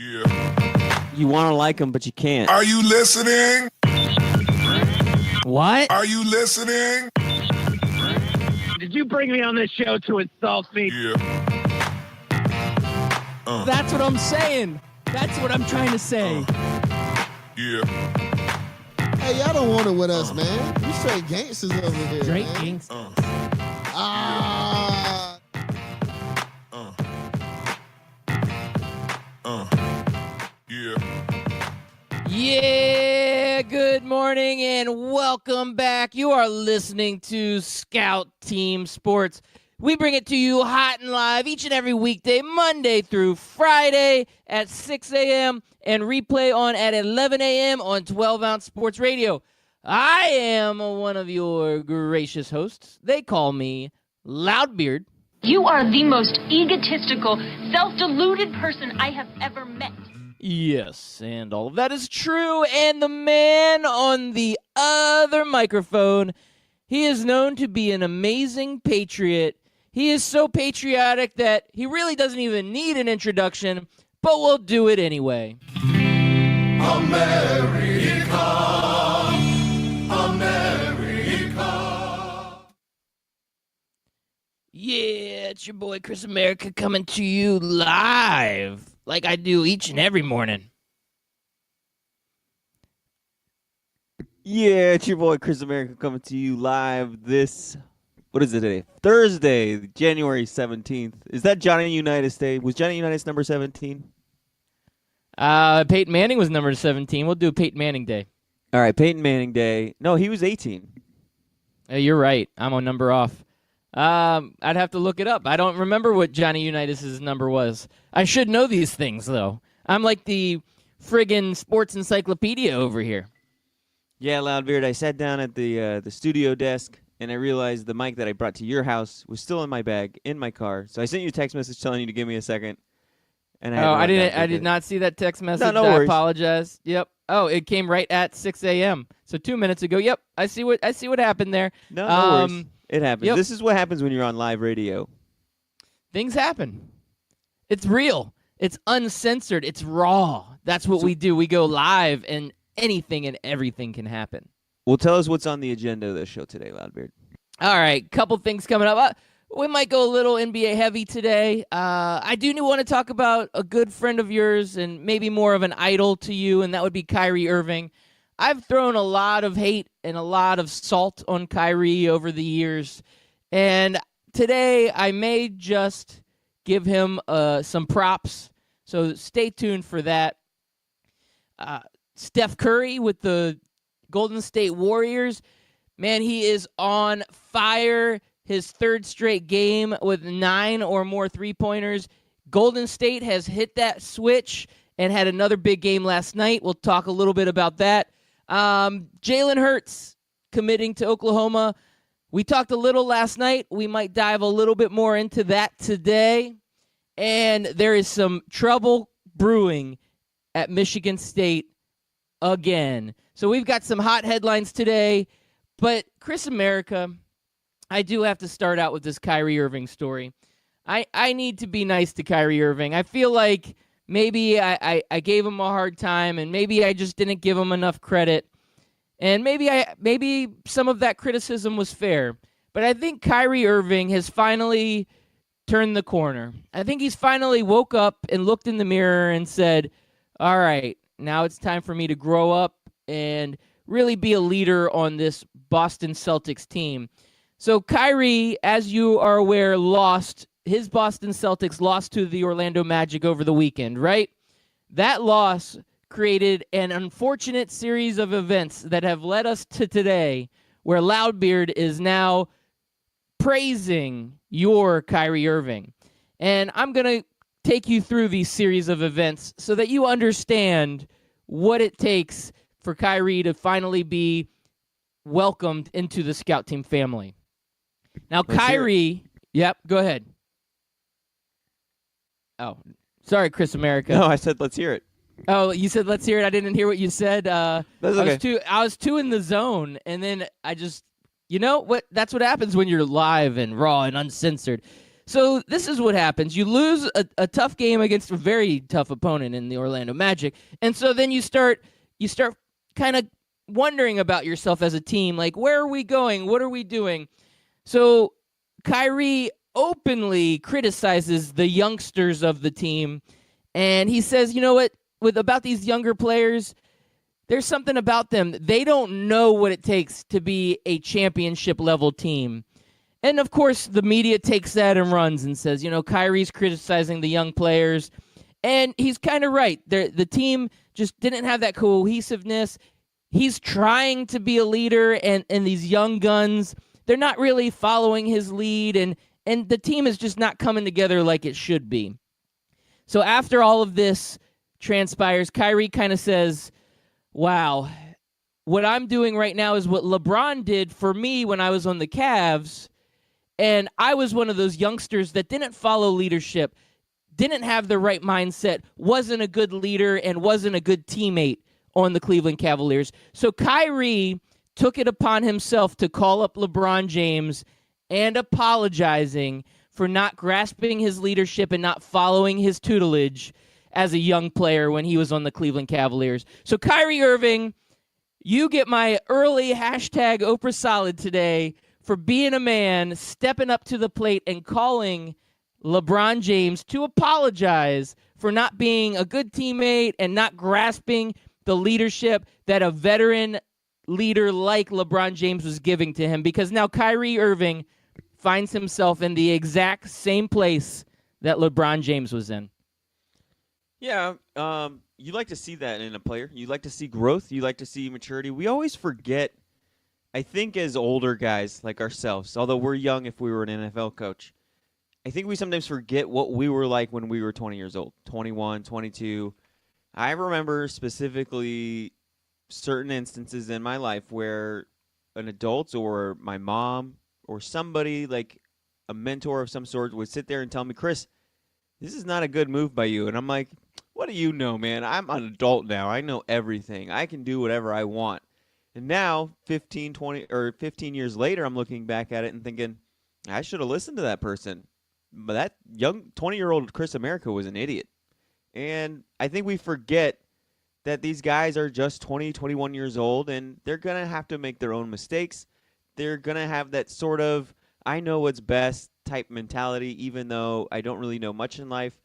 Yeah. You want to like him, but you can't. Are you listening? What? Are you listening? Did you bring me on this show to insult me? Yeah. That's what I'm saying. That's what I'm trying to say. Yeah. Hey, y'all don't want it with us, man. We straight gangsters over here. Straight man. gangsters. Yeah. Yeah, good morning and welcome back. You are listening to Scout Team Sports. We bring it to you hot and live each and every weekday, Monday through Friday at 6 a.m. and replay on at 11 a.m. on 12-ounce Sports Radio. I am one of your gracious hosts. They call me Loudbeard. You are the most egotistical, self-deluded person I have ever met. Yes, and all of that is true. And the man on the other microphone, he is known to be an amazing patriot. He is so patriotic that he really doesn't even need an introduction, but we'll do it anyway. America. Yeah, it's your boy Chris America coming to you live, like I do each and every morning. Yeah, it's your boy Chris America coming to you live this, what is it today? Thursday, January 17th. Is that Johnny Unitas Day? Was Johnny Unitas number 17? Peyton Manning was number 17. We'll do Peyton Manning Day. All right, Peyton Manning Day. No, he was 18. You're right. I'm a number off. I'd have to look it up. I don't remember what Johnny Unitas' number was. I should know these things, though. I'm like the friggin' sports encyclopedia over here. Yeah, Loudbeard, I sat down at the studio desk, and I realized the mic that I brought to your house was still in my bag, in my car. So I sent you a text message telling you to give me a second. And I did not see that text message. No I worries. apologize. Yep. Oh, it came right at 6 a.m. So 2 minutes ago. Yep. I see what happened there. No worries. It happens. Yep. This is what happens when you're on live radio. Things happen. It's real. It's uncensored. It's raw. That's what we do. We go live, and anything and everything can happen. Well, tell us what's on the agenda of the show today, Loudbeard. All right, couple things coming up. We might go a little NBA heavy today. I do want to talk about a good friend of yours and maybe more of an idol to you, and that would be Kyrie Irving. I've thrown a lot of hate and a lot of salt on Kyrie over the years, and today I may just give him some props, so stay tuned for that. Steph Curry with the Golden State Warriors, man, he is on fire. His third straight game with 9 or more three-pointers. Golden State has hit that switch and had another big game last night. We'll talk a little bit about that. Jalen Hurts committing to Oklahoma. We talked a little last night. We might dive a little bit more into that today. And there is some trouble brewing at Michigan State again. So we've got some hot headlines today. But Chris America, I do have to start out with this Kyrie Irving story. I need to be nice to Kyrie Irving. I feel like maybe I gave him a hard time, and maybe I just didn't give him enough credit. And maybe some of that criticism was fair. But I think Kyrie Irving has finally turned the corner. I think he's finally woke up and looked in the mirror and said, all right, now it's time for me to grow up and really be a leader on this Boston Celtics team. So Kyrie, as you are aware, his Boston Celtics lost to the Orlando Magic over the weekend, right? That loss created an unfortunate series of events that have led us to today, where Loudbeard is now praising your Kyrie Irving. And I'm going to take you through these series of events so that you understand what it takes for Kyrie to finally be welcomed into the Scout Team family. Now, Kyrie, yep, go ahead. Oh, sorry, Chris America. No, I said let's hear it. Oh, you said let's hear it. I didn't hear what you said. That's okay. I was too in the zone, and then I just, you know what? That's what happens when you're live and raw and uncensored. So this is what happens. You lose a tough game against a very tough opponent in the Orlando Magic. And so then you start kind of wondering about yourself as a team. Like, where are we going? What are we doing? So Kyrie openly criticizes the youngsters of the team. And he says, you know what? About these younger players, there's something about them. They don't know what it takes to be a championship level team. And, of course, the media takes that and runs and says, Kyrie's criticizing the young players. And he's kind of right. The team just didn't have that cohesiveness. He's trying to be a leader, and these young guns, they're not really following his lead, and the team is just not coming together like it should be. So after all of this transpires, Kyrie kind of says, wow, what I'm doing right now is what LeBron did for me when I was on the Cavs. And I was one of those youngsters that didn't follow leadership, didn't have the right mindset, wasn't a good leader, and wasn't a good teammate on the Cleveland Cavaliers. So Kyrie took it upon himself to call up LeBron James and apologizing for not grasping his leadership and not following his tutelage as a young player when he was on the Cleveland Cavaliers. So Kyrie Irving, you get my early hashtag Oprah Solid today for being a man, stepping up to the plate and calling LeBron James to apologize for not being a good teammate and not grasping the leadership that a veteran leader like LeBron James was giving to him, because now Kyrie Irving finds himself in the exact same place that LeBron James was in. Yeah, you like to see that in a player. You like to see growth. You like to see maturity. We always forget, I think, as older guys like ourselves, although we're young if we were an NFL coach, I think we sometimes forget what we were like when we were 20 years old, 21, 22. I remember specifically certain instances in my life where an adult or my mom or somebody like a mentor of some sort would sit there and tell me, Chris, this is not a good move by you. And I'm like, what do you know, man? I'm an adult now. I know everything. I can do whatever I want. And now, 15 years later, I'm looking back at it and thinking, I should have listened to that person. But that young 20-year-old Chris America was an idiot. And I think we forget that these guys are just 20, 21 years old, and they're going to have to make their own mistakes. They're going to have that sort of, I know what's best type mentality, even though I don't really know much in life.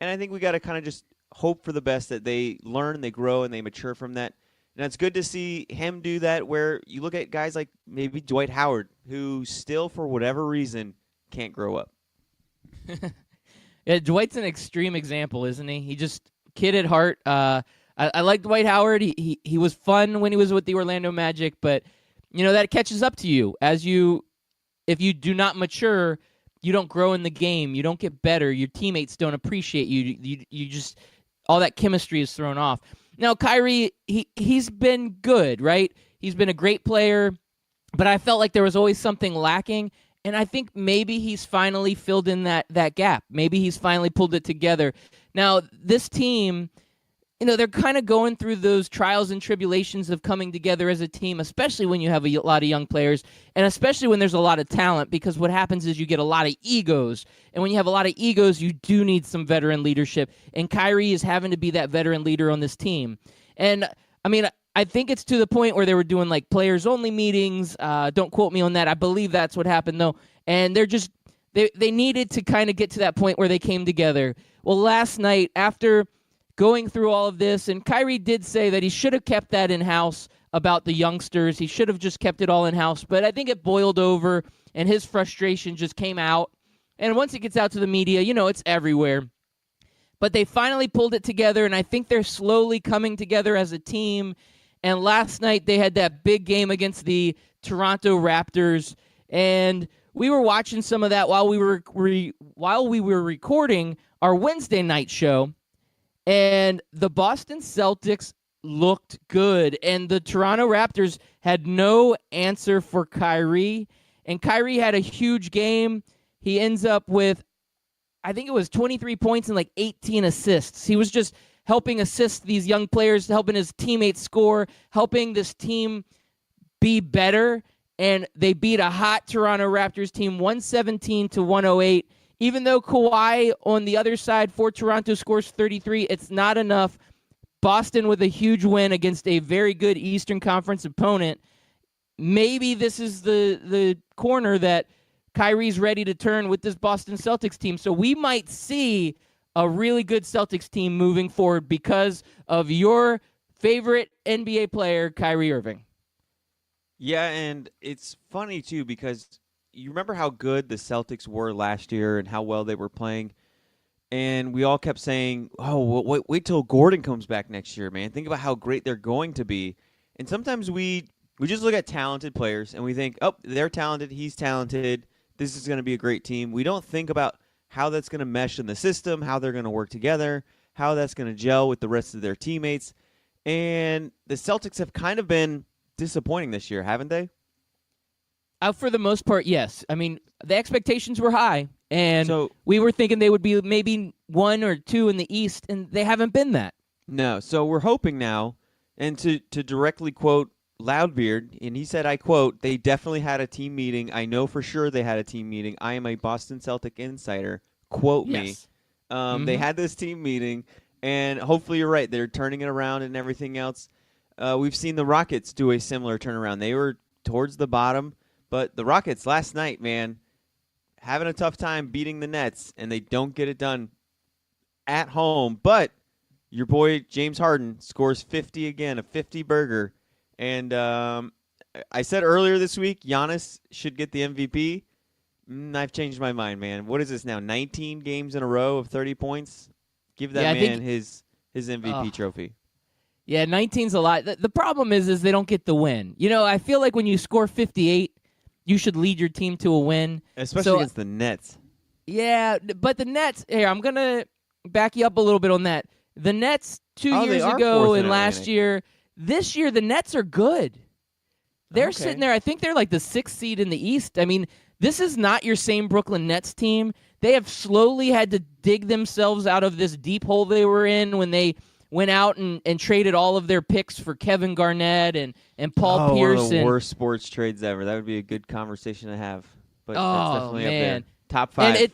And I think we got to kind of just hope for the best, that they learn, they grow, and they mature from that. And it's good to see him do that, where you look at guys like maybe Dwight Howard, who still, for whatever reason, can't grow up. Yeah, Dwight's an extreme example, isn't he? He just, kid at heart. I like Dwight Howard. He was fun when he was with the Orlando Magic, but that catches up to you if you do not mature, you don't grow in the game, you don't get better, your teammates don't appreciate you. You just, all that chemistry is thrown off. Now Kyrie, he's been good, right? He's been a great player, but I felt like there was always something lacking. And I think maybe he's finally filled in that gap. Maybe he's finally pulled it together. Now, this team, they're kind of going through those trials and tribulations of coming together as a team, especially when you have a lot of young players, and especially when there's a lot of talent, because what happens is you get a lot of egos. And when you have a lot of egos, you do need some veteran leadership. And Kyrie is having to be that veteran leader on this team. And, I think it's to the point where they were doing like players-only meetings. Don't quote me on that. I believe that's what happened, though. And they needed to kind of get to that point where they came together. Well, last night, after going through all of this, and Kyrie did say that he should have kept that in-house about the youngsters. He should have just kept it all in-house. But I think it boiled over, and his frustration just came out. And once it gets out to the media, it's everywhere. But they finally pulled it together, and I think they're slowly coming together as a team. And last night they had that big game against the Toronto Raptors, and we were watching some of that while we were recording our Wednesday night show. And the Boston Celtics looked good, and the Toronto Raptors had no answer for Kyrie. And Kyrie had a huge game. He ends up with, I think it was 23 points and like 18 assists. He was just helping assist these young players, helping his teammates score, helping this team be better. And they beat a hot Toronto Raptors team 117-108 even though Kawhi on the other side for Toronto scores 33, it's not enough. Boston with a huge win against a very good Eastern Conference opponent. Maybe this is the corner that Kyrie's ready to turn with this Boston Celtics team. So we might see a really good Celtics team moving forward because of your favorite NBA player, Kyrie Irving. Yeah, and it's funny, too, because you remember how good the Celtics were last year and how well they were playing? And we all kept saying, oh, well, wait till Gordon comes back next year, man. Think about how great they're going to be. And sometimes we just look at talented players and we think, oh, they're talented, he's talented, this is going to be a great team. We don't think about how that's going to mesh in the system, how they're going to work together, how that's going to gel with the rest of their teammates. And the Celtics have kind of been disappointing this year, haven't they? For the most part, yes. I mean, the expectations were high, and So- we were thinking they would be maybe 1 or 2 in the East, and they haven't been that. No. So we're hoping now, and to directly quote Loudbeard, and he said, I quote, they definitely had a team meeting. I know for sure they had a team meeting. I am a Boston Celtic insider. Quote Yes. me. They had this team meeting, and hopefully you're right. They're turning it around and everything else. We've seen the Rockets do a similar turnaround. They were towards the bottom, but the Rockets last night, man, having a tough time beating the Nets, and they don't get it done at home. But your boy James Harden scores 50 again, a 50 burger. And I said earlier this week, Giannis should get the MVP. I've changed my mind, man. What is this now? 19 games in a row of 30 points? Give that Yeah, I man think- his MVP trophy. Yeah, 19's a lot. The problem is they don't get the win. You know, I feel like when you score 58, you should lead your team to a win. Especially So- against the Nets. Yeah, but the Nets, here, I'm going to back you up a little bit on that. The Nets 2 Oh, they years are ago fourth in and last Atlantic. year, this year the Nets are good. They're Okay. sitting there, I think they're like the 6th seed in the East. I mean, this is not your same Brooklyn Nets team. They have slowly had to dig themselves out of this deep hole they were in when they went out and traded all of their picks for Kevin Garnett and Paul Pierce. One of the and- worst sports trades ever. That would be a good conversation to have. But that's Oh, definitely up man. there. Top 5.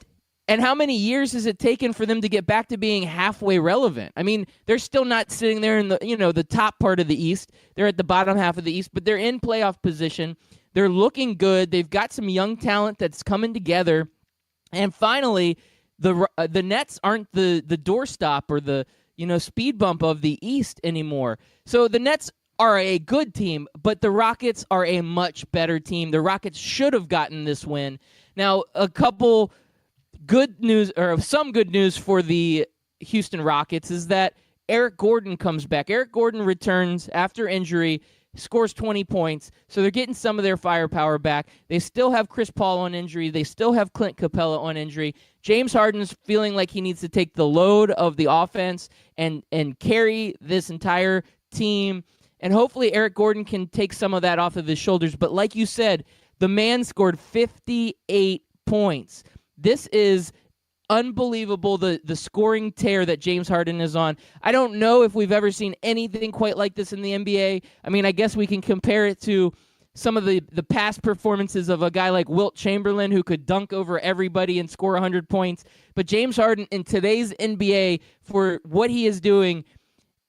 And how many years has it taken for them to get back to being halfway relevant? I mean, they're still not sitting there in the top part of the East. They're at the bottom half of the East, but they're in playoff position. They're looking good. They've got some young talent that's coming together. And finally, the Nets aren't the doorstop or the speed bump of the East anymore. So the Nets are a good team, but the Rockets are a much better team. The Rockets should have gotten this win. Now, a couple good news, or some good news for the Houston Rockets, is that Eric Gordon comes back. Eric Gordon returns after injury, scores 20 points, so they're getting some of their firepower back. They still have Chris Paul on injury. They still have Clint Capella on injury. James Harden's feeling like he needs to take the load of the offense and carry this entire team, and hopefully Eric Gordon can take some of that off of his shoulders. But like you said, the man scored 58 points. This is unbelievable, the scoring tear that James Harden is on. I don't know if we've ever seen anything quite like this in the NBA. I mean, I guess we can compare it to some of the past performances of a guy like Wilt Chamberlain, who could dunk over everybody and score 100 points. But James Harden in today's NBA, for what he is doing,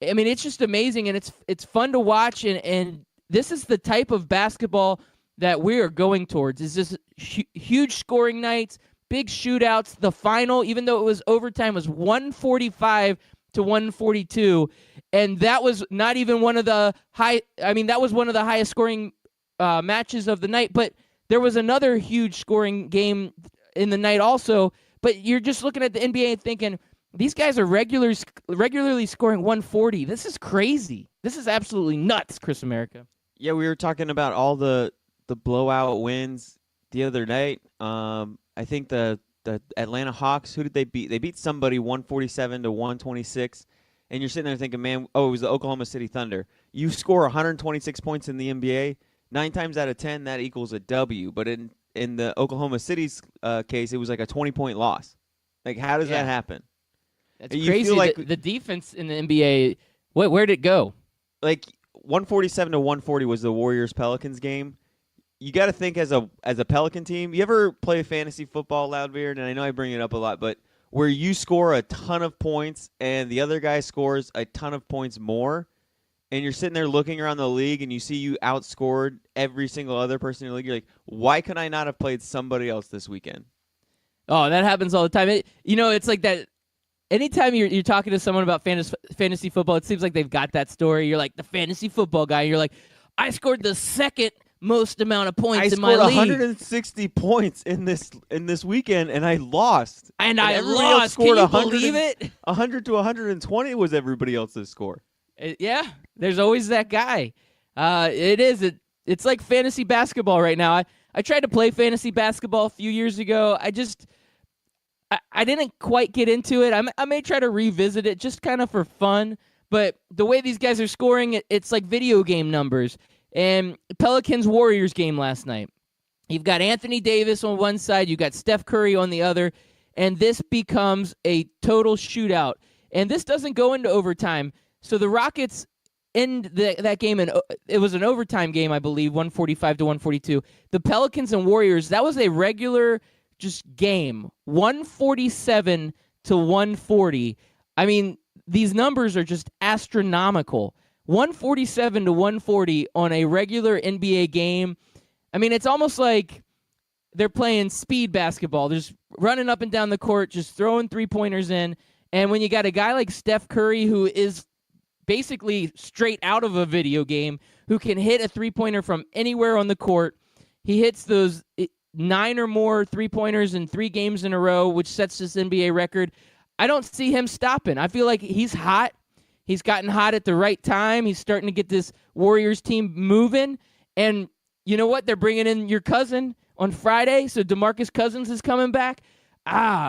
I mean, it's just amazing, and it's fun to watch, and this is the type of basketball that we are going towards. Is this huge scoring nights, big shootouts. The final, even though it was overtime, was 145 to 142, and that was not even one of the that was one of the highest scoring matches of the night. But there was another huge scoring game in the night also. But you're just looking at the NBA and thinking, these guys are regularly scoring 140. This is crazy. This is absolutely nuts, Chris America. Yeah, we were talking about all the blowout wins the other night. I think the Atlanta Hawks, who did they beat? They beat somebody 147 to 126. And you're sitting there thinking, man, it was the Oklahoma City Thunder. You score 126 points in the NBA, 9 times out of 10, that equals a W. But in the Oklahoma City's case, it was like a 20-point loss. Like, how does that happen? That's You crazy. feel like- The defense in the NBA, where'd it go? Like, 147 to 140 was the Warriors-Pelicans game. you got to think as a Pelican team. You ever play fantasy football, Loudbeard? And I know I bring it up a lot, but where you score a ton of points and the other guy scores a ton of points more, and you're sitting there looking around the league and you see you outscored every single other person in the league. You're like, why could I not have played somebody else this weekend? Oh, that happens all the time. It's like that. Anytime you're talking to someone about fantasy football, it seems like they've got that story. You're like the fantasy football guy. You're like, I scored the second most amount of points in my league. I scored 160 points in this weekend, and I lost. And I everybody else lost. Scored Can you believe it? 100 to 120 was everybody else's score. Yeah, there's always that guy. It's like fantasy basketball right now. I tried to play fantasy basketball a few years ago. I didn't quite get into it. I may try to revisit it just kind of for fun. But the way these guys are scoring, it's like video game numbers. And Pelicans-Warriors game last night. You've got Anthony Davis on one side. You've got Steph Curry on the other. And this becomes a total shootout. And this doesn't go into overtime. So the Rockets end that game, and it was an overtime game, I believe, 145 to 142. The Pelicans and Warriors, that was a regular just game, 147 to 140. I mean, these numbers are just astronomical. 147 to 140 on a regular NBA game. I mean, it's almost like they're playing speed basketball. They're just running up and down the court, just throwing three-pointers in. And when you got a guy like Steph Curry, who is basically straight out of a video game, who can hit a three-pointer from anywhere on the court, he hits those 9 or more three-pointers in 3 games in a row, which sets this NBA record. I don't see him stopping. I feel like he's hot. He's gotten hot at the right time. He's starting to get this Warriors team moving. And you know what? They're bringing in your cousin on Friday, so DeMarcus Cousins is coming back.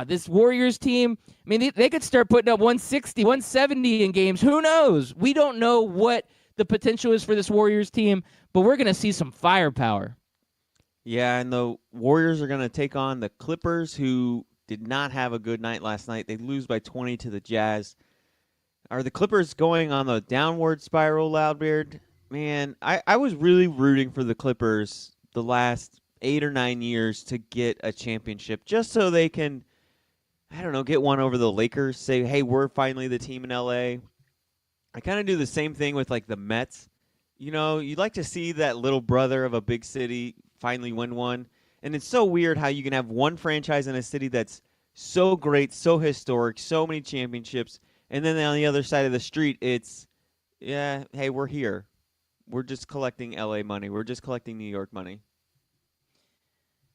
This Warriors team, I mean, they could start putting up 160, 170 in games. Who knows? We don't know what the potential is for this Warriors team, but we're going to see some firepower. Yeah, and the Warriors are going to take on the Clippers, who did not have a good night last night. They lose by 20 to the Jazz. Are the Clippers going on the downward spiral, Loudbeard? Man, I was really rooting for the Clippers the last 8 or 9 years to get a championship just so they can, I don't know, get one over the Lakers, say, hey, we're finally the team in L.A. I kind of do the same thing with, like, the Mets. You know, you'd like to see that little brother of a big city finally win one. And it's so weird how you can have one franchise in a city that's so great, so historic, so many championships, and then on the other side of the street, it's, yeah, hey, we're here. We're just collecting L.A. money. We're just collecting New York money.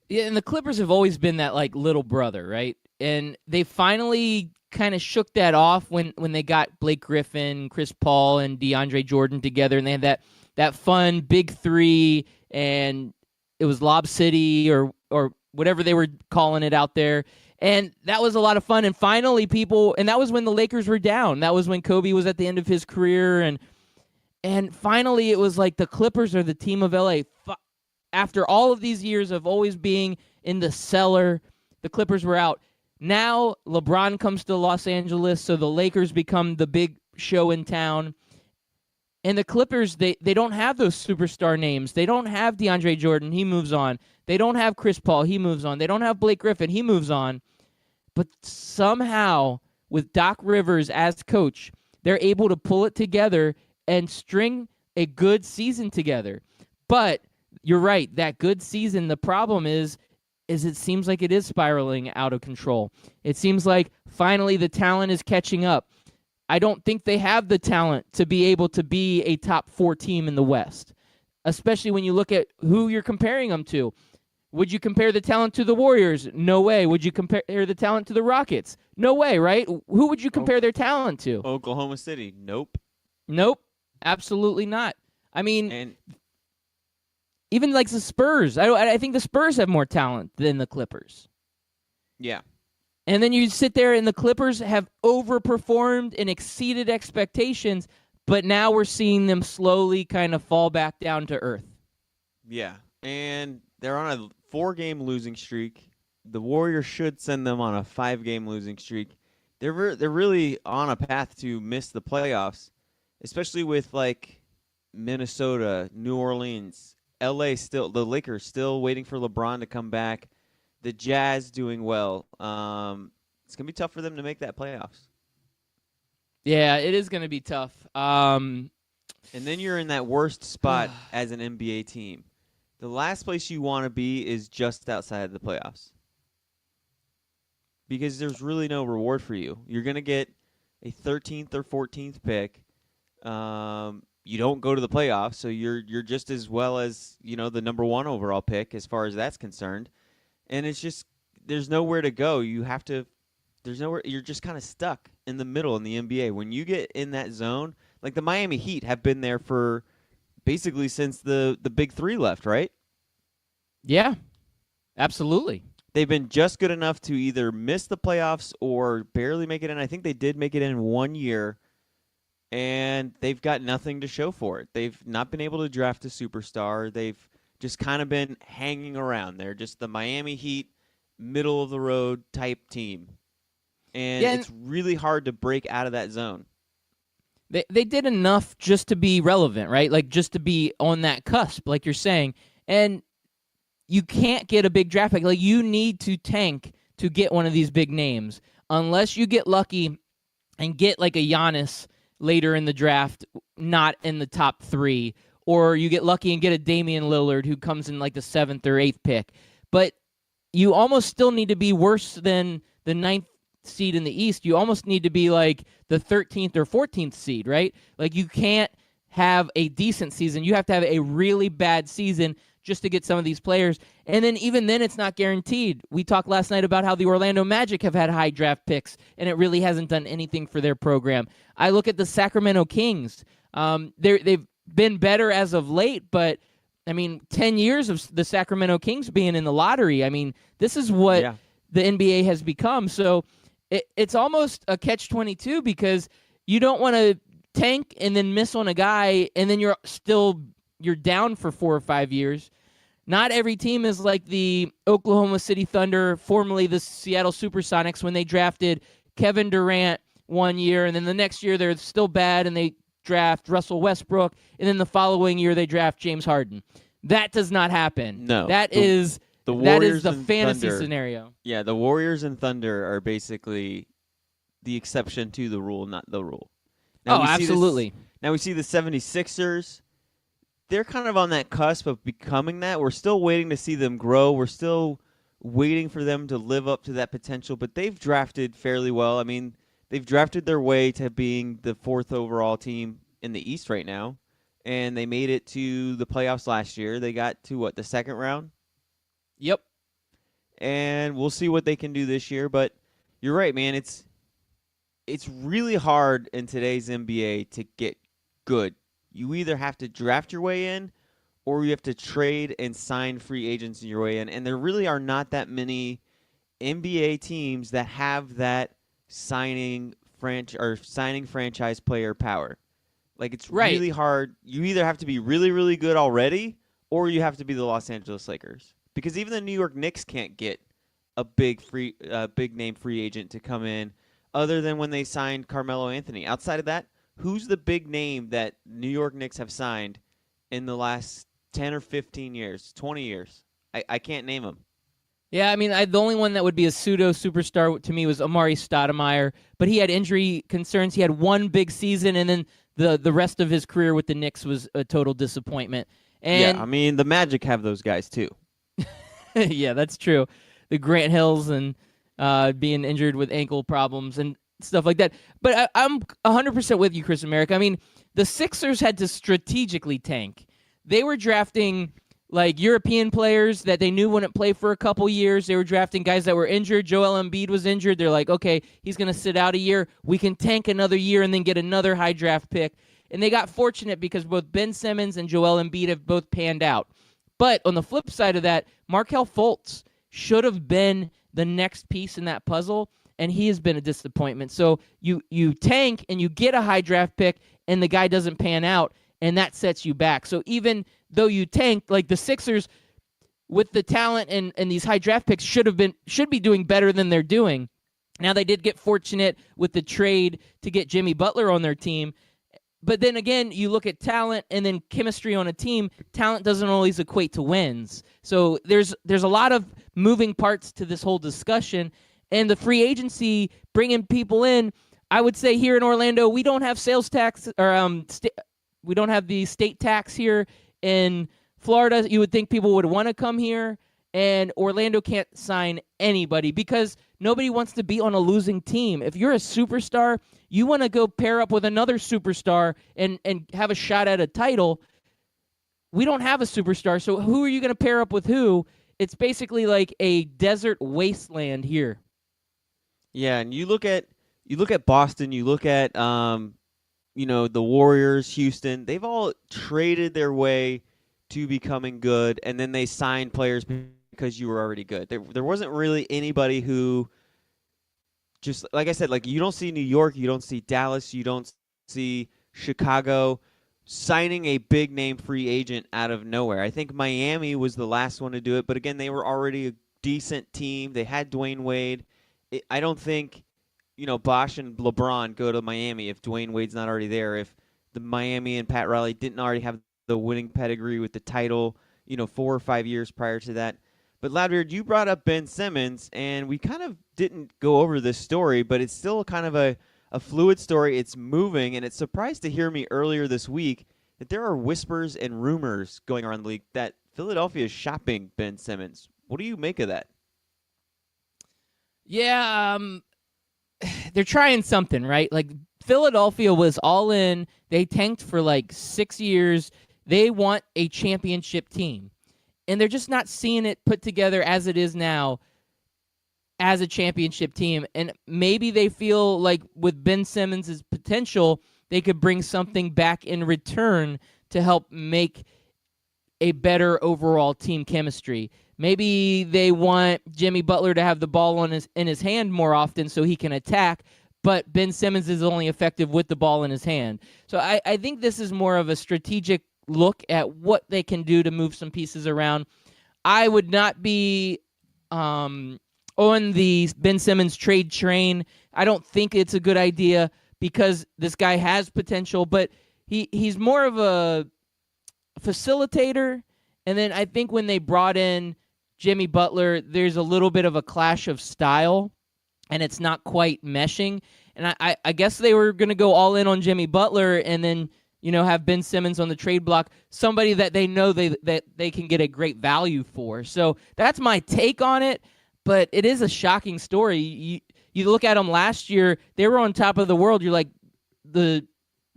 Yeah, and the Clippers have always been that, like, little brother, right? And they finally kind of shook that off when they got Blake Griffin, Chris Paul, and DeAndre Jordan together, and they had that fun big three, and it was Lob City or whatever they were calling it out there. And that was a lot of fun. And finally and that was when the Lakers were down. That was when Kobe was at the end of his career. And finally it was like the Clippers are the team of LA. After all of these years of always being in the cellar, the Clippers were out. Now LeBron comes to Los Angeles, so the Lakers become the big show in town. And the Clippers, they don't have those superstar names. They don't have DeAndre Jordan. He moves on. They don't have Chris Paul. He moves on. They don't have Blake Griffin. He moves on. But somehow, with Doc Rivers as coach, they're able to pull it together and string a good season together. But you're right, that good season, the problem is it seems like it is spiraling out of control. It seems like finally the talent is catching up. I don't think they have the talent to be able to be a top 4 team in the West, especially when you look at who you're comparing them to. Would you compare the talent to the Warriors? No way. Would you compare the talent to the Rockets? No way, right? Who would you compare their talent to? Oklahoma City. Nope. Absolutely not. I mean, even like the Spurs. I think the Spurs have more talent than the Clippers. Yeah. And then you sit there and the Clippers have overperformed and exceeded expectations, but now we're seeing them slowly kind of fall back down to earth. Yeah, and they're on a 4-game losing streak. The Warriors should send them on a 5-game losing streak. They're really on a path to miss the playoffs, especially with like Minnesota, New Orleans, the Lakers still waiting for LeBron to come back. The Jazz doing well. It's gonna be tough for them to make that playoffs. Yeah, it is going to be tough. And then you're in that worst spot as an NBA team. The last place you want to be is just outside of the playoffs. Because there's really no reward for you. You're going to get a 13th or 14th pick. You don't go to the playoffs, so you're just as well as, the number 1 overall pick as far as that's concerned. And it's just there's nowhere to go. You're just kind of stuck in the middle in the NBA. When you get in that zone, like the Miami Heat have been there for basically since the big 3 left, right? Yeah, absolutely. They've been just good enough to either miss the playoffs or barely make it in. I think they did make it in 1 year, and they've got nothing to show for it. They've not been able to draft a superstar. They've just kind of been hanging around. They're just the Miami Heat, middle-of-the-road type team. And it's really hard to break out of that zone. They did enough just to be relevant, right? Like just to be on that cusp, like you're saying. And you can't get a big draft pick. Like you need to tank to get one of these big names. Unless you get lucky and get like a Giannis later in the draft, not in the top 3. Or you get lucky and get a Damian Lillard who comes in like the 7th or 8th pick. But you almost still need to be worse than the 9th seed in the East. You almost need to be like the 13th or 14th seed, right? Like you can't have a decent season. You have to have a really bad season just to get some of these players. And then even then it's not guaranteed. We talked last night about how the Orlando Magic have had high draft picks, and it really hasn't done anything for their program. I look at the Sacramento Kings. They've been better as of late, but 10 years of the Sacramento Kings being in the lottery. This is what the NBA has become. So it's almost a catch-22 because you don't want to tank and then miss on a guy, and then you're down for 4 or 5 years. Not every team is like the Oklahoma City Thunder, formerly the Seattle Supersonics, when they drafted Kevin Durant 1 year, and then the next year they're still bad and they draft Russell Westbrook, and then the following year they draft James Harden. That does not happen. No. That is the fantasy Thunder, scenario. Yeah, the Warriors and Thunder are basically the exception to the rule, not the rule. Absolutely. Now we see the 76ers. They're kind of on that cusp of becoming that. We're still waiting to see them grow. We're still waiting for them to live up to that potential, but they've drafted fairly well. They've drafted their way to being the 4th overall team in the East right now, and they made it to the playoffs last year. They got to, the second round? Yep. And we'll see what they can do this year, but you're right, man. It's really hard in today's NBA to get good. You either have to draft your way in or you have to trade and sign free agents in your way in, and there really are not that many NBA teams that have that signing franchise player power. Like, it's really hard. You either have to be really, really good already, or you have to be the Los Angeles Lakers. Because even the New York Knicks can't get a big name free agent to come in, other than when they signed Carmelo Anthony. Outside of that, who's the big name that New York Knicks have signed in the last 10 or 15 years, 20 years? I can't name them. Yeah, the only one that would be a pseudo-superstar to me was Amari Stoudemire, but he had injury concerns. He had one big season, and then the rest of his career with the Knicks was a total disappointment. And the Magic have those guys too. Yeah, that's true. The Grant Hills and being injured with ankle problems and stuff like that. But I'm 100% with you, Chris America. The Sixers had to strategically tank. They were drafting European players that they knew wouldn't play for a couple years. They were drafting guys that were injured. Joel Embiid was injured. They're like, okay, he's going to sit out a year. We can tank another year and then get another high draft pick. And they got fortunate because both Ben Simmons and Joel Embiid have both panned out. But on the flip side of that, Markelle Fultz should have been the next piece in that puzzle, and he has been a disappointment. So you tank and you get a high draft pick, and the guy doesn't pan out, and that sets you back. So even though you tank, like the Sixers, with the talent and these high draft picks, should be doing better than they're doing. Now they did get fortunate with the trade to get Jimmy Butler on their team, But then again, you look at talent and then chemistry on a team. Talent doesn't always equate to wins. So there's a lot of moving parts to this whole discussion. And the free agency, bringing people in, I would say here in Orlando, we don't have sales tax or we don't have the state tax here. In Florida, you would think people would want to come here. And Orlando can't sign anybody because nobody wants to be on a losing team. If you're a superstar, you want to go pair up with another superstar and have a shot at a title. We don't have a superstar, so who are you going to pair up with who? It's basically like a desert wasteland here. Yeah, and you look at Boston, you look at the Warriors, Houston. They've all traded their way to becoming good, and then they signed players because you were already good. There wasn't really anybody who, just like I said, like you don't see New York, you don't see Dallas, you don't see Chicago signing a big name free agent out of nowhere. I think Miami was the last one to do it, but again, they were already a decent team. They had Dwayne Wade. I don't think, Bosh and LeBron go to Miami if Dwayne Wade's not already there. If the Miami and Pat Riley didn't already have the winning pedigree with the title, 4 or 5 years prior to that. But Loudbeard, you brought up Ben Simmons, and we kind of didn't go over this story, but it's still kind of a fluid story. It's moving, and it's surprised to hear me earlier this week that there are whispers and rumors going around the league that Philadelphia is shopping Ben Simmons. What do you make of that? Yeah, they're trying something, right? Like Philadelphia was all in. They tanked for like 6 years. They want a championship team. And they're just not seeing it put together as it is now as a championship team. And maybe they feel like with Ben Simmons' potential, they could bring something back in return to help make a better overall team chemistry. Maybe they want Jimmy Butler to have the ball in his hand more often so he can attack, but Ben Simmons is only effective with the ball in his hand. So I think this is more of a strategic look at what they can do to move some pieces around. I would not be on the Ben Simmons trade train. I don't think it's a good idea because this guy has potential, but he's more of a facilitator. And then I think when they brought in Jimmy Butler, there's a little bit of a clash of style, and it's not quite meshing. And I guess they were going to go all in on Jimmy Butler and then have Ben Simmons on the trade block, somebody that they know that they can get a great value for. So that's my take on it, but it is a shocking story. You look at them last year, they were on top of the world. You're like, the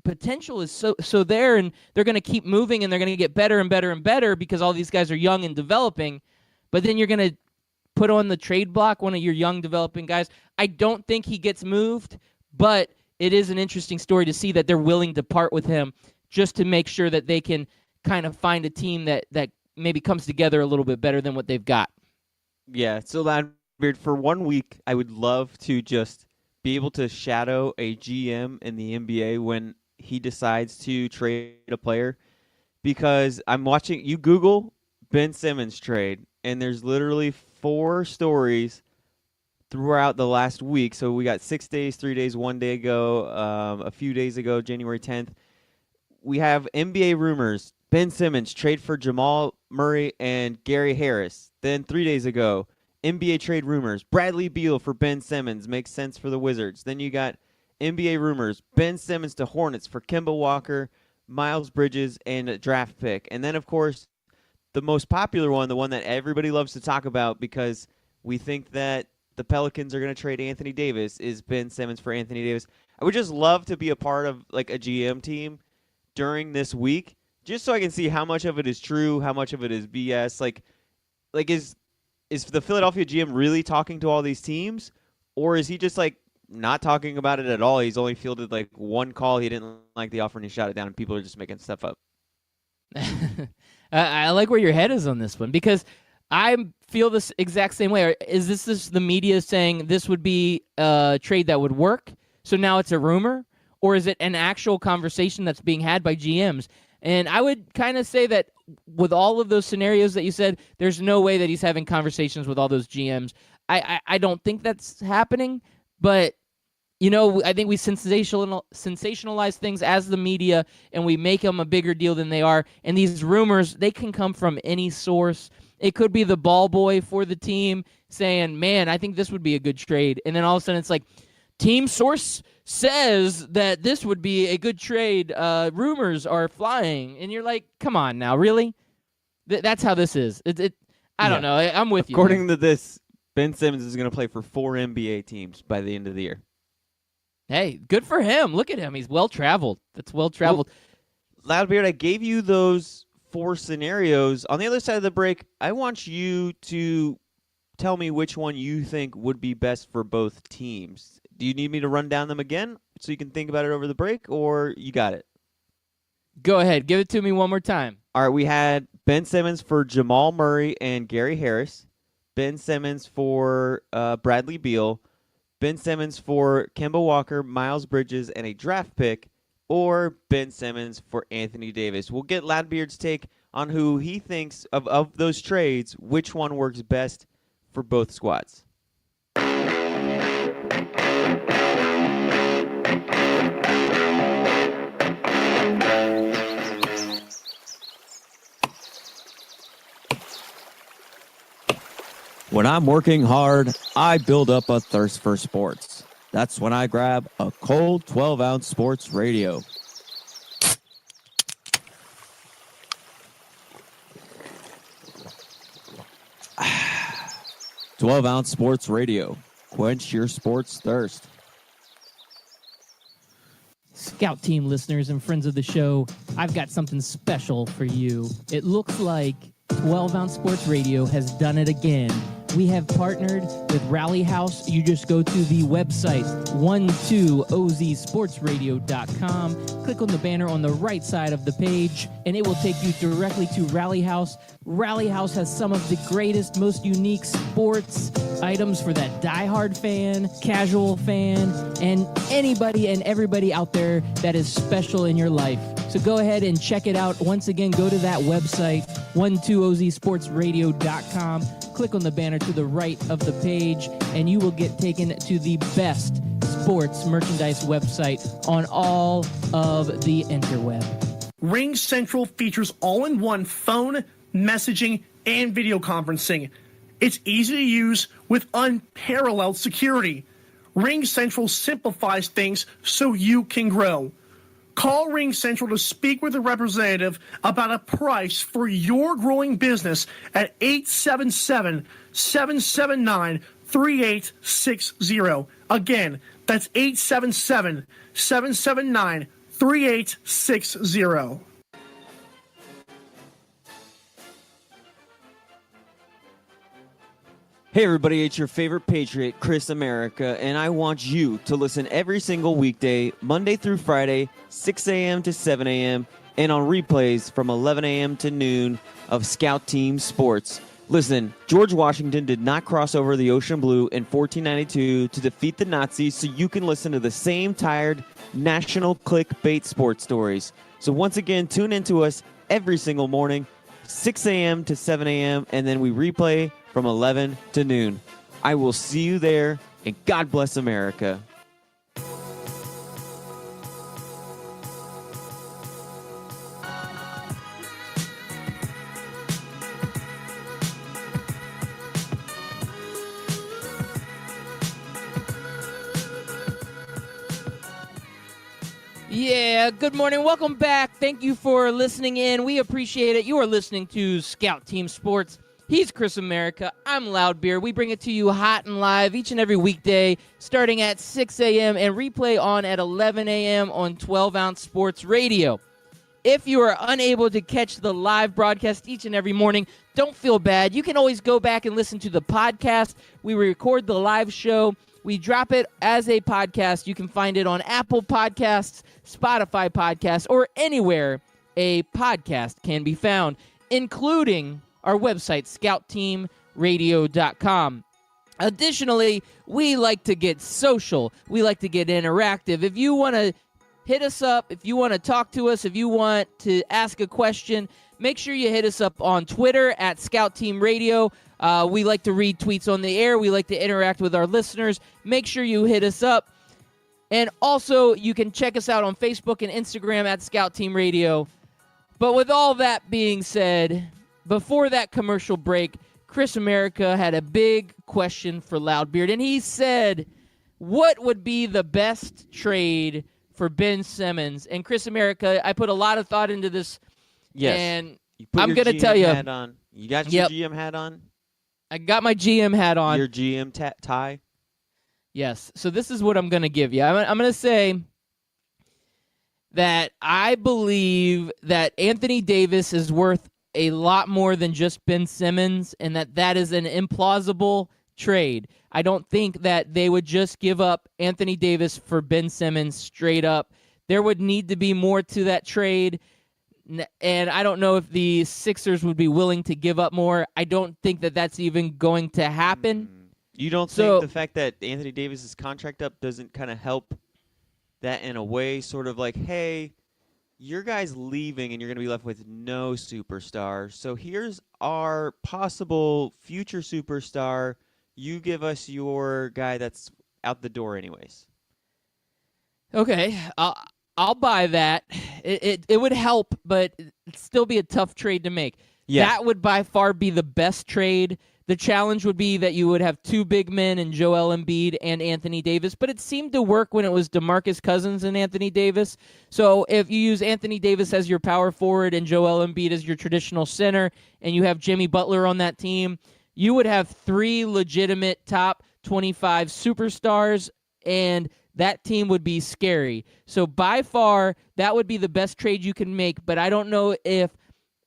potential is so there, and they're going to keep moving, and they're going to get better and better and better because all these guys are young and developing. But then you're going to put on the trade block one of your young developing guys. I don't think he gets moved, but it is an interesting story to see that they're willing to part with him just to make sure that they can kind of find a team that maybe comes together a little bit better than what they've got. Yeah, so Loudbeard, for 1 week, I would love to just be able to shadow a GM in the NBA when he decides to trade a player, because I'm watching, you Google Ben Simmons trade, and there's literally 4 stories throughout the last week. So we got 6 days, 3 days, 1 day ago, a few days ago, January 10th. We have NBA rumors, Ben Simmons trade for Jamal Murray and Gary Harris. Then 3 days ago, NBA trade rumors, Bradley Beal for Ben Simmons makes sense for the Wizards. Then you got NBA rumors, Ben Simmons to Hornets for Kemba Walker, Miles Bridges, and a draft pick. And then, of course, the most popular one, the one that everybody loves to talk about because we think that the Pelicans are going to trade Anthony Davis, is Ben Simmons for Anthony Davis. I would just love to be a part of like a GM team during this week, just so I can see how much of it is true, how much of it is BS. Like is the Philadelphia GM really talking to all these teams, or is he just like not talking about it at all? He's only fielded like one call. He didn't like the offer and he shot it down, and people are just making stuff up. I like where your head is on this one because I feel this exact same way. Is this the media saying this would be a trade that would work, so now it's a rumor? Or is it an actual conversation that's being had by GMs? And I would kind of say that with all of those scenarios that you said, there's no way that he's having conversations with all those GMs. I don't think that's happening, but I think we sensationalize things as the media, and we make them a bigger deal than they are. And these rumors, they can come from any source. It could be the ball boy for the team saying, man, I think this would be a good trade. And then all of a sudden it's like, team source says that this would be a good trade. Rumors are flying. And you're like, come on now, really? That's how this is. I don't know. I'm with you. According to this, Ben Simmons is going to play for 4 NBA teams by the end of the year. Hey, good for him. Look at him. He's well-traveled. That's well-traveled. Well, Loudbeard, I gave you those 4 scenarios. On the other side of the break, I want you to tell me which one you think would be best for both teams. Do you need me to run down them again so you can think about it over the break, or you got it? Go ahead. Give it to me one more time. All right, we had Ben Simmons for Jamal Murray and Gary Harris. Ben Simmons for Bradley Beal. Ben Simmons for Kemba Walker, Miles Bridges, and a draft pick, or Ben Simmons for Anthony Davis. We'll get Loudbeard's take on who he thinks of those trades, which one works best for both squads. When I'm working hard, I build up a thirst for sports. That's when I grab a cold 12-ounce sports radio. Ah, 12-ounce sports radio. Quench your sports thirst. Scout Team listeners and friends of the show, I've got something special for you. It looks like 12-ounce sports radio has done it again. We have partnered with Rally House. You just go to the website 12ozsportsradio.com. Click on the banner on the right side of the page, and it will take you directly to Rally House. Rally House has some of the greatest, most unique sports items for that diehard fan, casual fan, and anybody and everybody out there that is special in your life. So go ahead and check it out. Once again, go to that website, 12ozsportsradio.com. Click on the banner to the right of the page, and you will get taken to the best sports merchandise website on all of the interweb. Ring Central features all-in-one phone, messaging, and video conferencing. It's easy to use with unparalleled security. Ring Central simplifies things so you can grow. Call Ring Central to speak with a representative about a price for your growing business at 877-779-3860. Again, that's 877-779-3860. Hey everybody, it's your favorite Patriot, Chris America, and I want you to listen every single weekday, Monday through Friday, 6 a.m. to 7 a.m., and on replays from 11 a.m. to noon of Scout Team Sports. Listen, George Washington did not cross over the ocean blue in 1492 to defeat the Nazis, so you can listen to the same tired national clickbait sports stories. So once again, tune into us every single morning, 6 a.m. to 7 a.m., and then we replay from 11 to noon. I will see you there, and God bless America. Yeah, good morning. Welcome back. Thank you for listening in. We appreciate it. You are listening to Scout Team Sports. He's Chris America. I'm Loudbeer. We bring it to you hot and live each and every weekday, starting at 6 a.m. and replay on at 11 a.m. on 12-ounce sports radio. If you are unable to catch the live broadcast each and every morning, don't feel bad. You can always go back and listen to the podcast. We record the live show. We drop it as a podcast. You can find it on Apple Podcasts, Spotify Podcasts, or anywhere a podcast can be found, including our website, scoutteamradio.com. Additionally, we like to get social. We like to get interactive. If you want to hit us up, if you want to talk to us, if you want to ask a question, make sure you hit us up on Twitter at Scout Team Radio. We like to read tweets on the air. We like to interact with our listeners. Make sure you hit us up. And also, you can check us out on Facebook and Instagram at Scout Team Radio. But with all that being said, before that commercial break, Chris America had a big question for Loudbeard, and he said, what would be the best trade for Ben Simmons? And Chris America, I put a lot of thought into this, Yes. and You put I'm your going to GM tell you. hat on. You got your Yep. GM hat on? I got my GM hat on. Your GM tie? Yes. So this is what I'm going to give you. I'm going to say that I believe that Anthony Davis is worth a lot more than just Ben Simmons, and that is an implausible trade. I don't think that they would just give up Anthony Davis for Ben Simmons straight up. There would need to be more to that trade, and I don't know if the Sixers would be willing to give up more. I don't think that that's even going to happen. You don't think the fact that Anthony Davis's contract up doesn't kind of help that in a way, sort of like, hey, your guy's leaving and you're going to be left with no superstar. So here's our possible future superstar. You give us your guy that's out the door anyways. Okay, I'll buy that. It would help, but it'd still be a tough trade to make. Yeah. That would by far be the best trade. The challenge would be that you would have two big men in Joel Embiid and Anthony Davis, but it seemed to work when it was DeMarcus Cousins and Anthony Davis. So if you use Anthony Davis as your power forward and Joel Embiid as your traditional center, and you have Jimmy Butler on that team, you would have three legitimate top 25 superstars, and that team would be scary. So by far, that would be the best trade you can make, but I don't know if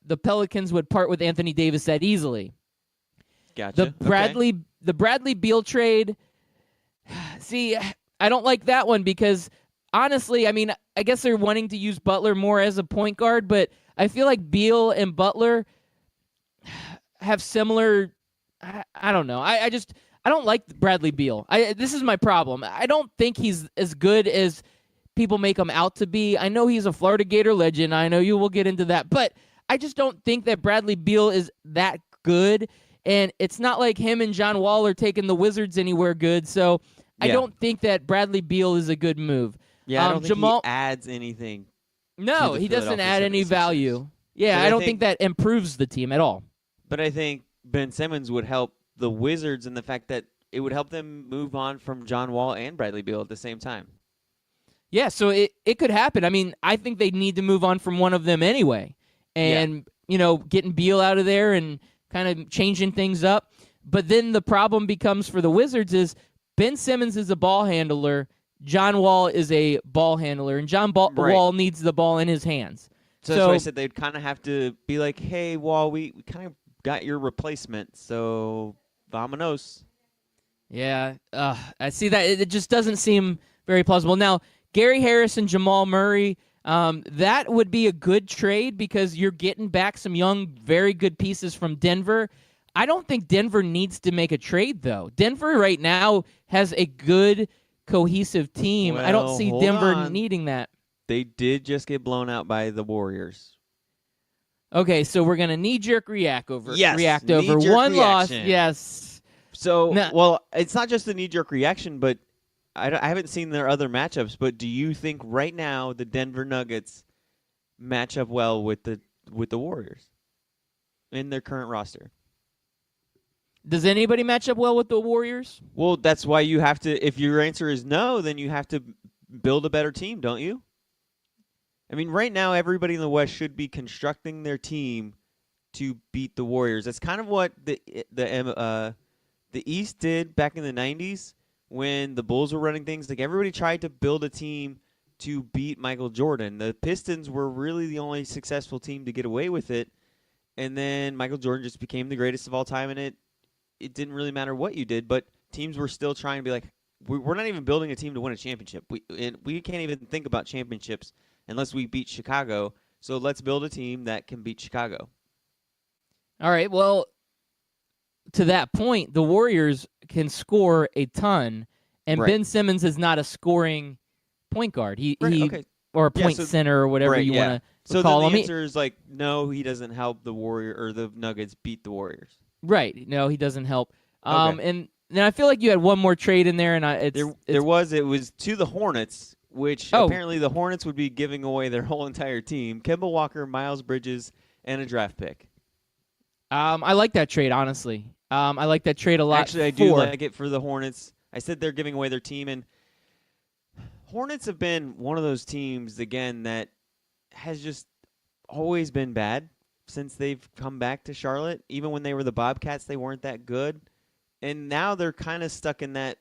the Pelicans would part with Anthony Davis that easily. Gotcha. The Bradley Beal trade, see, I don't like that one because, honestly, I mean, I guess they're wanting to use Butler more as a point guard, but I feel like Beal and Butler have similar, I don't know. I don't like Bradley Beal. This is my problem. I don't think he's as good as people make him out to be. I know he's a Florida Gator legend. I know you will get into that, but I just don't think that Bradley Beal is that good. And it's not like him and John Wall are taking the Wizards anywhere good. So I don't think that Bradley Beal is a good move. Yeah, I don't think he adds anything. No, he doesn't add any value. Yeah, But I don't think that improves the team at all. But I think Ben Simmons would help the Wizards in the fact that it would help them move on from John Wall and Bradley Beal at the same time. Yeah, so it could happen. I mean, I think they need to move on from one of them anyway. And, getting Beal out of there and kind of changing things up. But then the problem becomes for the Wizards is Ben Simmons is a ball handler. John Wall is a ball handler. And John Wall needs the ball in his hands. So that's why I said they'd kind of have to be like, hey, Wall, we kind of got your replacement, so vamonos. Yeah, I see that. It just doesn't seem very plausible. Now, Gary Harris and Jamal Murray, that would be a good trade because you're getting back some young, very good pieces from Denver. I don't think Denver needs to make a trade, though. Denver right now has a good, cohesive team. I don't see Denver needing that. They did just get blown out by the Warriors. Okay, so we're going to knee-jerk react over knee-jerk one loss. reaction. Yes. So, well, it's not just a knee-jerk reaction, but I haven't seen their other matchups, but do you think right now the Denver Nuggets match up well with the Warriors in their current roster? Does anybody match up well with the Warriors? Well, that's why you have to, if your answer is no, then you have to build a better team, don't you? I mean, right now everybody in the West should be constructing their team to beat the Warriors. That's kind of what the East did back in the 90s. When the Bulls were running things, like everybody tried to build a team to beat Michael Jordan. The Pistons were really the only successful team to get away with it. And then Michael Jordan just became the greatest of all time, and it didn't really matter what you did, but teams were still trying to be like, we're not even building a team to win a championship. We can't even think about championships unless we beat Chicago, so let's build a team that can beat Chicago. All right, well, to that point, the Warriors can score a ton, and Ben Simmons is not a scoring point guard. Or a point center or whatever you want to call him. So the answer is like, no, he doesn't help the Nuggets beat the Warriors. Right. No, he doesn't help. Okay. And then I feel like you had one more trade in there, and It was to the Hornets, which apparently the Hornets would be giving away their whole entire team. Kemba Walker, Miles Bridges, and a draft pick. I like that trade, honestly. I like that trade a lot. Actually, I do like it for the Hornets. I said they're giving away their team, and Hornets have been one of those teams, again, that has just always been bad since they've come back to Charlotte. Even when they were the Bobcats, they weren't that good. And now they're kind of stuck in that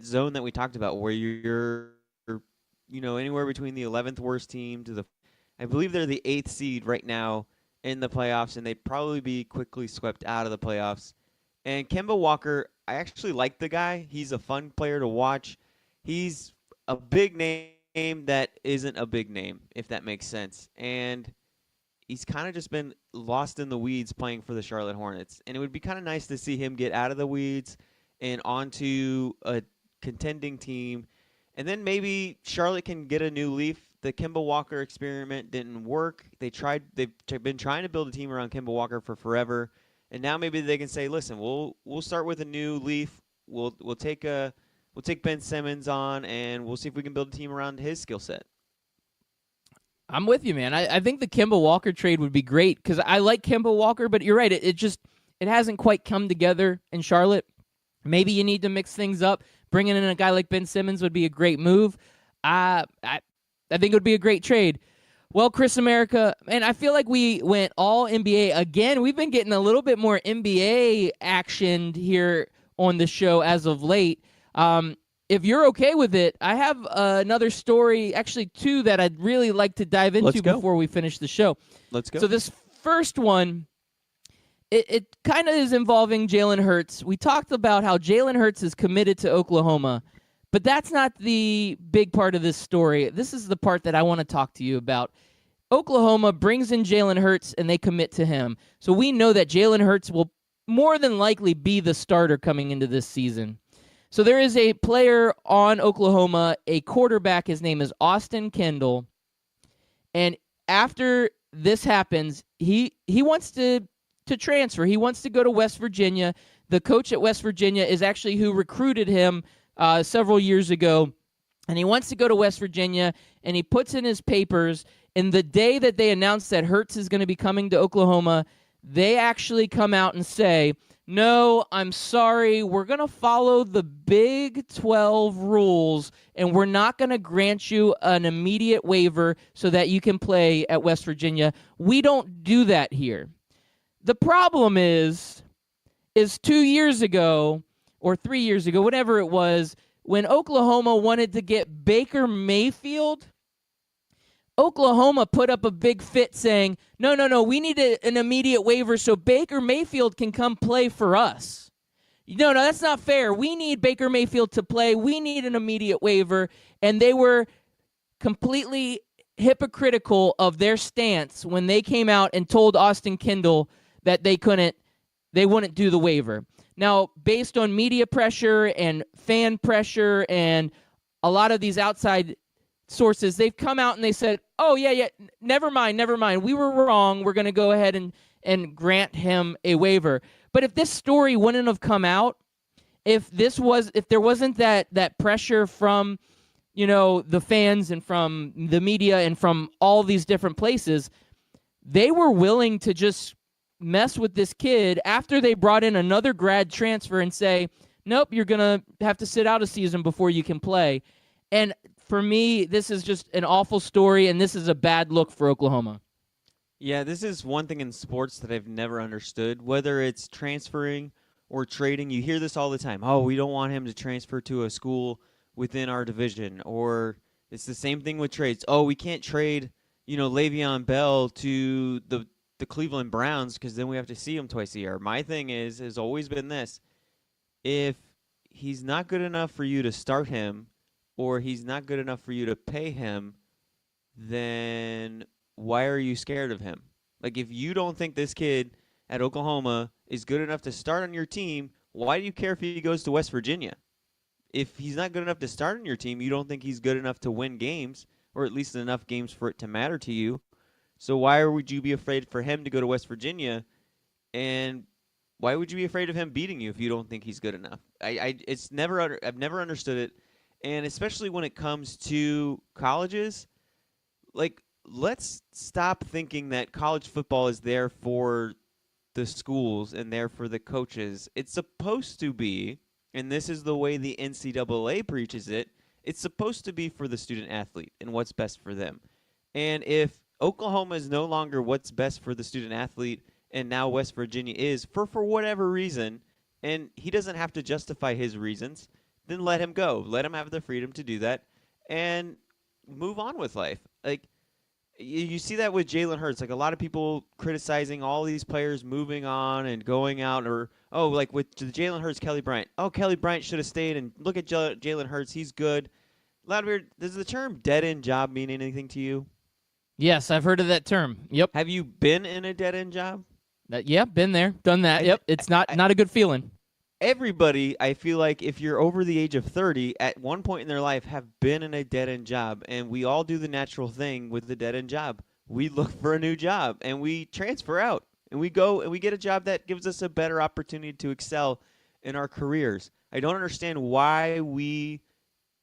zone that we talked about where you're anywhere between the 11th worst team to I believe they're the 8th seed right now in the playoffs, and they'd probably be quickly swept out of the playoffs. And Kemba Walker, I actually like the guy. He's a fun player to watch. He's a big name that isn't a big name, if that makes sense. And he's kind of just been lost in the weeds playing for the Charlotte Hornets. And it would be kind of nice to see him get out of the weeds and onto a contending team. And then maybe Charlotte can get a new leaf. The Kemba Walker experiment didn't work. They've been trying to build a team around Kemba Walker for forever. And now maybe they can say, listen, we'll start with a new leaf. We'll take Ben Simmons on, and we'll see if we can build a team around his skill set. I'm with you, man. I think the Kemba Walker trade would be great because I like Kemba Walker, but you're right. It hasn't quite come together in Charlotte. Maybe you need to mix things up. Bringing in a guy like Ben Simmons would be a great move. I think it would be a great trade. Well, Chris America, man, I feel like we went all NBA again. We've been getting a little bit more NBA action here on the show as of late. If you're okay with it, I have another story, actually two, that I'd really like to dive into before we finish the show. Let's go. So this first one, it kind of is involving Jalen Hurts. We talked about how Jalen Hurts is committed to Oklahoma, but that's not the big part of this story. This is the part that I want to talk to you about. Oklahoma brings in Jalen Hurts, and they commit to him. So we know that Jalen Hurts will more than likely be the starter coming into this season. So there is a player on Oklahoma, a quarterback. His name is Austin Kendall. And after this happens, he wants to transfer. He wants to go to West Virginia. The coach at West Virginia is actually who recruited him several years ago. And he wants to go to West Virginia, and he puts in his papers. And the day that they announce that Hurts is going to be coming to Oklahoma, they actually come out and say, no, I'm sorry, we're going to follow the Big 12 rules, and we're not going to grant you an immediate waiver so that you can play at West Virginia. We don't do that here. The problem is 2 years ago, or 3 years ago, whatever it was, when Oklahoma wanted to get Baker Mayfield, Oklahoma put up a big fit saying, no, we need an immediate waiver so Baker Mayfield can come play for us. No, that's not fair. We need Baker Mayfield to play. We need an immediate waiver. And they were completely hypocritical of their stance when they came out and told Austin Kendall that they wouldn't do the waiver. Now, based on media pressure and fan pressure and a lot of these outside sources, they've come out and they said, oh, yeah, never mind. We were wrong. We're going to go ahead and grant him a waiver. But if this story wouldn't have come out, if there wasn't that pressure from, the fans and from the media and from all these different places, they were willing to just mess with this kid after they brought in another grad transfer and say, nope, you're going to have to sit out a season before you can play. And for me, this is just an awful story, and this is a bad look for Oklahoma. Yeah, this is one thing in sports that I've never understood, whether it's transferring or trading. You hear this all the time. Oh, we don't want him to transfer to a school within our division. Or it's the same thing with trades. Oh, we can't trade, Le'Veon Bell to the Cleveland Browns because then we have to see him twice a year. My thing has always been this. If he's not good enough for you to start him or he's not good enough for you to pay him, then why are you scared of him? Like, if you don't think this kid at Oklahoma is good enough to start on your team, why do you care if he goes to West Virginia? If he's not good enough to start on your team, you don't think he's good enough to win games, or at least enough games for it to matter to you. So why would you be afraid for him to go to West Virginia? And Why would you be afraid of him beating you if you don't think he's good enough? I've never understood it, and especially when it comes to colleges, like let's stop thinking that college football is there for the schools and there for the coaches. It's supposed to be, and this is the way the NCAA preaches it. It's supposed to be for the student athlete and what's best for them. And if Oklahoma is no longer what's best for the student athlete, and now West Virginia is for whatever reason, and he doesn't have to justify his reasons, then let him go. Let him have the freedom to do that and move on with life. Like you see that with Jalen Hurts. Like a lot of people criticizing all these players moving on and going out, or like with Jalen Hurts, Kelly Bryant. Oh, Kelly Bryant should have stayed, and look at Jalen Hurts. He's good. Loudbeard, does the term dead-end job mean anything to you? Yes, I've heard of that term. Yep. Have you been in a dead-end job? Yeah, been there, done that. Yep. It's not a good feeling. Everybody, I feel like if you're over the age of 30, at one point in their life have been in a dead-end job, and we all do the natural thing with the dead-end job. We look for a new job, and we transfer out, and we go and we get a job that gives us a better opportunity to excel in our careers. I don't understand why we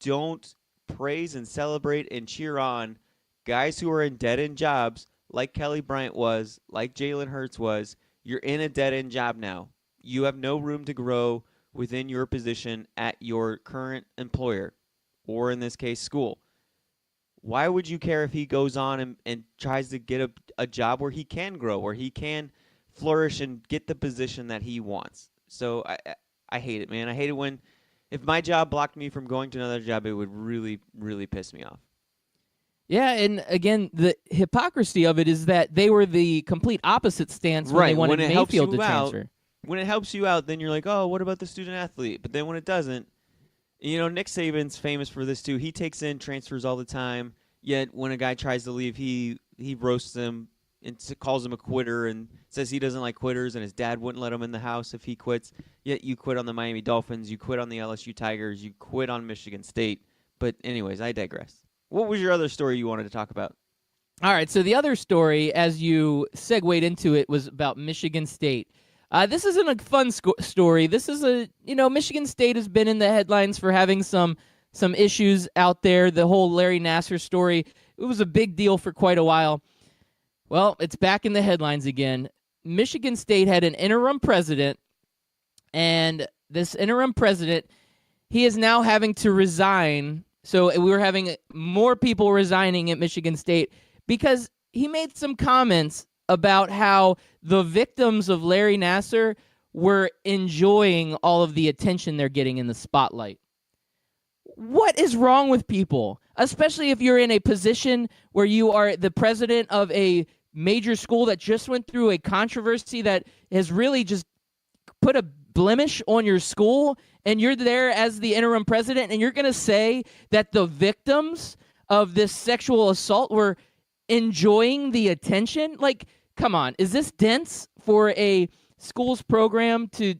don't praise and celebrate and cheer on guys who are in dead-end jobs like Kelly Bryant was, like Jalen Hurts was. You're in a dead-end job now. You have no room to grow within your position at your current employer, or in this case, school. Why would you care if he goes on and tries to get a job where he can grow, where he can flourish and get the position that he wants? So I hate it, man. I hate it when if my job blocked me from going to another job, it would really, really piss me off. Yeah, and again, the hypocrisy of it is that they were the complete opposite stance when they wanted Mayfield to transfer. When it helps you out, then you're like, oh, what about the student athlete? But then when it doesn't, Nick Saban's famous for this too. He takes in transfers all the time, yet when a guy tries to leave, he roasts him and calls him a quitter and says he doesn't like quitters and his dad wouldn't let him in the house if he quits. Yet you quit on the Miami Dolphins, you quit on the LSU Tigers, you quit on Michigan State. But anyways, I digress. What was your other story you wanted to talk about? All right, so the other story, as you segued into it, was about Michigan State. This isn't a fun story. This is Michigan State has been in the headlines for having some issues out there. The whole Larry Nassar story, it was a big deal for quite a while. Well, it's back in the headlines again. Michigan State had an interim president, and this interim president, he is now having to resign. So we were having more people resigning at Michigan State because he made some comments about how the victims of Larry Nassar were enjoying all of the attention they're getting in the spotlight. What is wrong with people? Especially if you're in a position where you are the president of a major school that just went through a controversy that has really just put a blemish on your school, and you're there as the interim president, and you're going to say that the victims of this sexual assault were enjoying the attention? Like, come on. Is this dense for a school's program to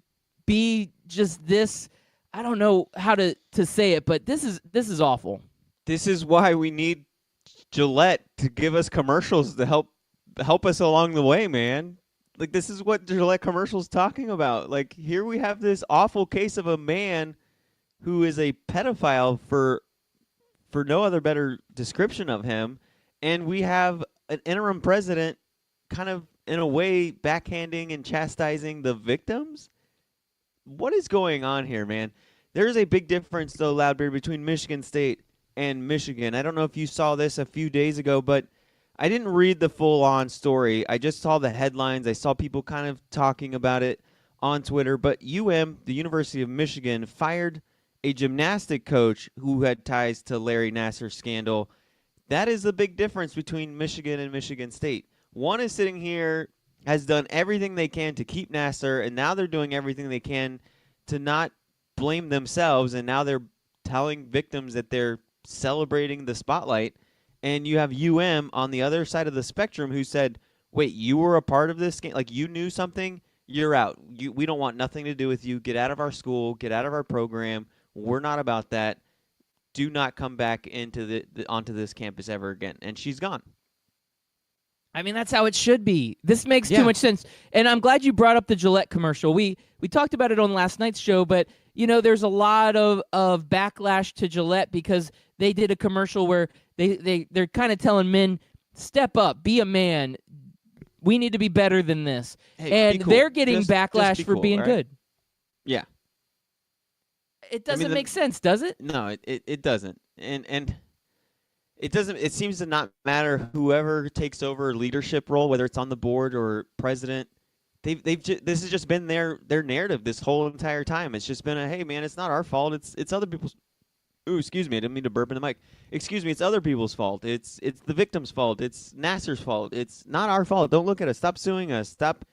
be just this? I don't know how to say it, but this is awful. This is why we need Gillette to give us commercials to help us along the way, man. Like, this is what Gillette commercial's talking about. Like, here we have this awful case of a man who is a pedophile for no other better description of him, and we have an interim president kind of, in a way, backhanding and chastising the victims. What is going on here, man? There's a big difference, though, Loudbeard, between Michigan State and Michigan. I don't know if you saw this a few days ago, but I didn't read the full-on story. I just saw the headlines. I saw people kind of talking about it on Twitter. But the University of Michigan, fired a gymnastic coach who had ties to Larry Nassar's scandal. That is the big difference between Michigan and Michigan State. One is sitting here, has done everything they can to keep Nassar, and now they're doing everything they can to not blame themselves, and now they're telling victims that they're celebrating the spotlight. And you have on the other side of the spectrum who said, wait, you were a part of this game? Like, you knew something? You're out. We don't want nothing to do with you. Get out of our school. Get out of our program. We're not about that. Do not come back onto this campus ever again. And she's gone. I mean, that's how it should be. This makes Yeah. too much sense. And I'm glad you brought up the Gillette commercial. We talked about it on last night's show, but there's a lot of backlash to Gillette because they did a commercial where they're kind of telling men, step up, be a man. We need to be better than this. Hey, and be cool. they're getting Just backlash be for cool, being all right? good. Yeah. It doesn't the- make sense, does it? No, it doesn't. And it doesn't. It seems to not matter whoever takes over a leadership role, whether it's on the board or president. This has just been their narrative this whole entire time. It's just been hey man, it's not our fault. It's other people's. Ooh, excuse me, I didn't mean to burp in the mic. Excuse me, it's other people's fault. It's the victim's fault. It's Nasser's fault. It's not our fault. Don't look at us. Stop suing us. Stop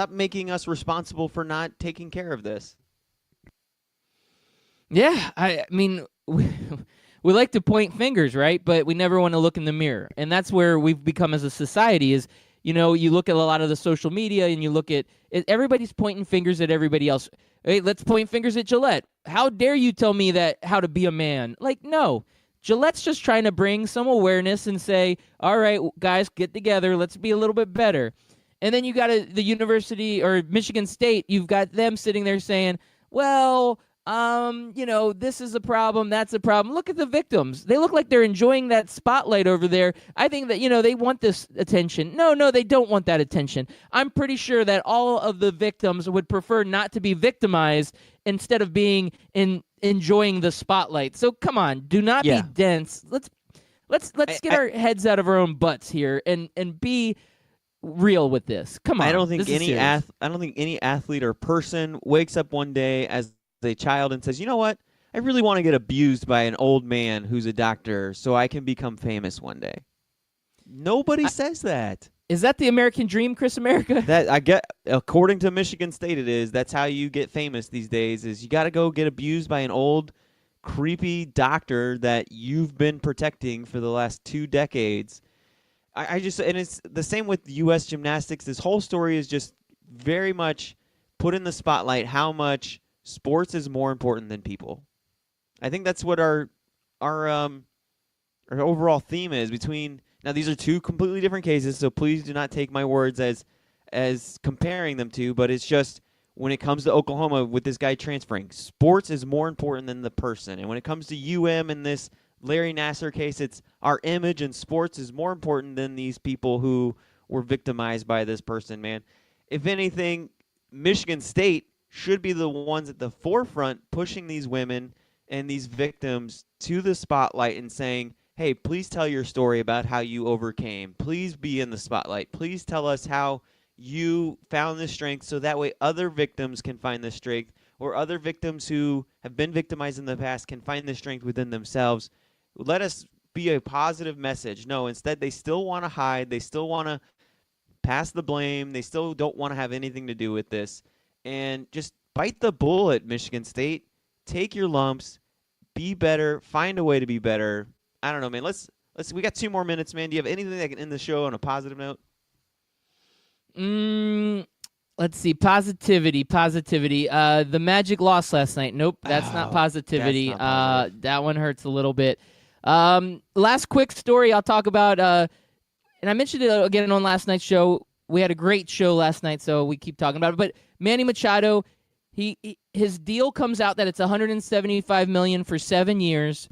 making us responsible for not taking care of this. Yeah, I mean, we like to point fingers, right? But we never want to look in the mirror. And that's where we've become as a society is, you look at a lot of the social media and you look at everybody's pointing fingers at everybody else. Hey, let's point fingers at Gillette. How dare you tell me that how to be a man? Like, no. Gillette's just trying to bring some awareness and say, all right, guys, get together. Let's be a little bit better. And then you got the university or Michigan State, you've got them sitting there saying, well, this is a problem, that's a problem. Look at the victims. They look like they're enjoying that spotlight over there. I think that, they want this attention. No, they don't want that attention. I'm pretty sure that all of the victims would prefer not to be victimized instead of being enjoying the spotlight. So come on, do not be dense. Let's get our heads out of our own butts here and be real with this. Come on. I don't think this is serious. I don't think any athlete or person wakes up one day as a child and says, you know what? I really want to get abused by an old man who's a doctor so I can become famous one day. Nobody says that. Is that the American dream, Chris America? That I get, according to Michigan State, it is. That's how you get famous these days. Is you got to go get abused by an old, creepy doctor that you've been protecting for the last 2 decades. And it's the same with U.S. gymnastics. This whole story is just very much put in the spotlight how much sports is more important than people. I think that's what our overall theme is between. Now, these are 2 completely different cases, so please do not take my words as comparing them to, but it's just when it comes to Oklahoma with this guy transferring, sports is more important than the person. And when it comes to UM in this Larry Nasser case, it's our image and sports is more important than these people who were victimized by this person, man. If anything, Michigan State should be the ones at the forefront pushing these women and these victims to the spotlight and saying, hey, please tell your story about how you overcame. Please be in the spotlight. Please tell us how you found this strength so that way other victims can find this strength or other victims who have been victimized in the past can find this strength within themselves. Let us be a positive message. No, instead they still want to hide. They still want to pass the blame. They still don't want to have anything to do with this. And just bite the bullet, Michigan State. Take your lumps. Be better. Find a way to be better. I don't know, man. We got 2 more minutes, man. Do you have anything that can end the show on a positive note? Let's see. Positivity. The Magic lost last night. Nope, that's not positivity. That's not positive. That one hurts a little bit. Last quick story I'll talk about, and I mentioned it again on last night's show. We had a great show last night, so we keep talking about it. But Manny Machado, his deal comes out that it's $175 million for 7 years,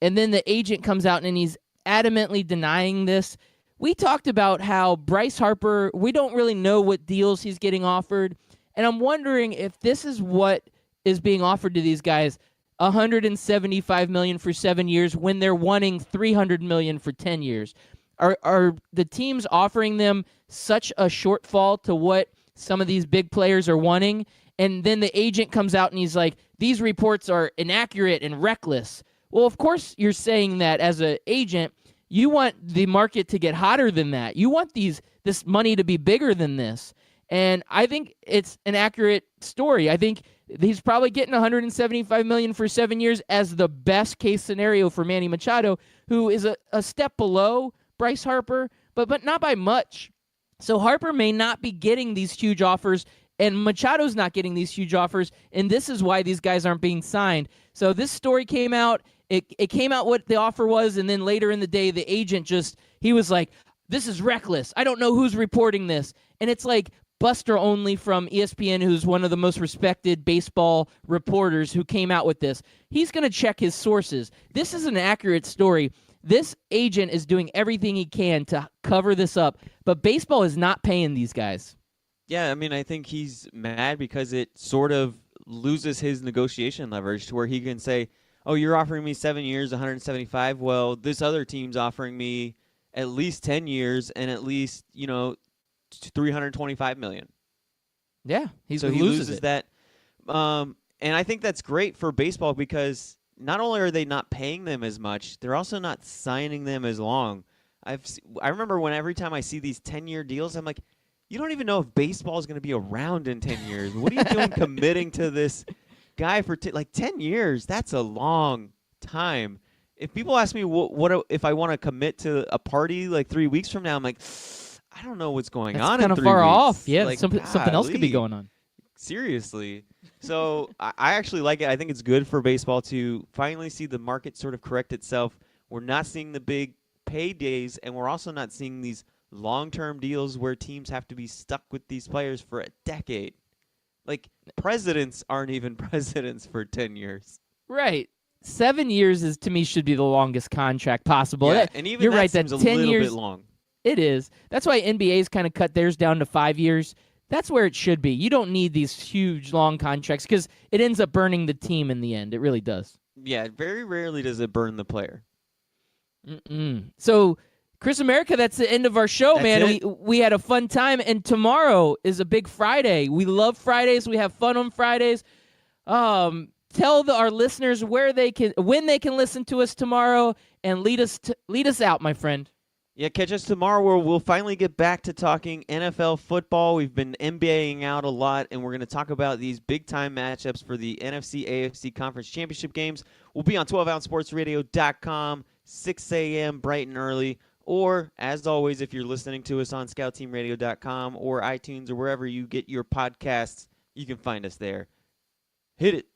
and then the agent comes out and he's adamantly denying this. We talked about how Bryce Harper, we don't really know what deals he's getting offered, and I'm wondering if this is what is being offered to these guys, $175 million for 7 years when they're wanting $300 million for 10 years. Are the teams offering them such a shortfall to what some of these big players are wanting? And then the agent comes out and he's like, these reports are inaccurate and reckless. Well, of course you're saying that as an agent. You want the market to get hotter than that. You want this money to be bigger than this. And I think it's an accurate story. I think he's probably getting $175 million for 7 years as the best case scenario for Manny Machado, who is a step below Bryce Harper, but not by much. So Harper may not be getting these huge offers, and Machado's not getting these huge offers, and this is why these guys aren't being signed. So this story came out. It came out what the offer was, and then later in the day, the agent he was like, this is reckless. I don't know who's reporting this. And it's like Buster Olney from ESPN, who's one of the most respected baseball reporters who came out with this. He's going to check his sources. This is an accurate story. This agent is doing everything he can to cover this up, but baseball is not paying these guys. Yeah, I mean, I think he's mad because it sort of loses his negotiation leverage to where he can say, oh, you're offering me 7 years, 175. Well, this other team's offering me at least 10 years and at least, 325 million. Yeah, he loses loses it. that. And I think that's great for baseball because not only are they not paying them as much, they're also not signing them as long. I remember when every time I see these 10-year deals, I'm like, you don't even know if baseball is going to be around in 10 years. What are you doing committing to this guy for 10 years? That's a long time. If people ask me what if I want to commit to a party like 3 weeks from now, I'm like, I don't know what's going That's on kind in of 3 far weeks. off. Yeah, Like, something else could be golly. going on. Seriously. So I actually like it. I think it's good for baseball to finally see the market sort of correct itself. We're not seeing the big paydays, and we're also not seeing these long-term deals where teams have to be stuck with these players for a decade. Like, presidents aren't even presidents for 10 years. Right. 7 years to me should be the longest contract possible. Yeah, and even you're that right, seems that a 10 little years, bit long. It is. That's why NBA's kind of cut theirs down to 5 years. That's where it should be. You don't need these huge, long contracts because it ends up burning the team in the end. It really does. Yeah, very rarely does it burn the player. So, Chris America, that's the end of our show, That's man. it. We had a fun time, and tomorrow is a big Friday. We love Fridays. We have fun on Fridays. Tell our listeners when they can listen to us tomorrow, and lead us out, my friend. Yeah, catch us tomorrow where we'll finally get back to talking NFL football. We've been NBAing out a lot, and we're going to talk about these big-time matchups for the NFC, AFC Conference Championship games. We'll be on 12ouncesportsradio.com, 6 a.m. bright and early. Or, as always, if you're listening to us on scoutteamradio.com or iTunes or wherever you get your podcasts, you can find us there. Hit it.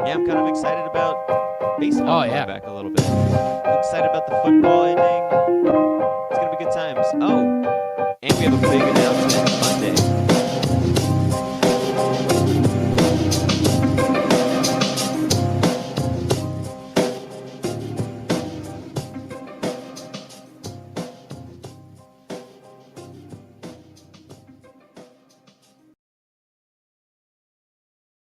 Yeah, I'm kind of excited about baseball coming back a little bit. I'm excited about the football ending. It's going to be good times. Oh, and we have a big announcement.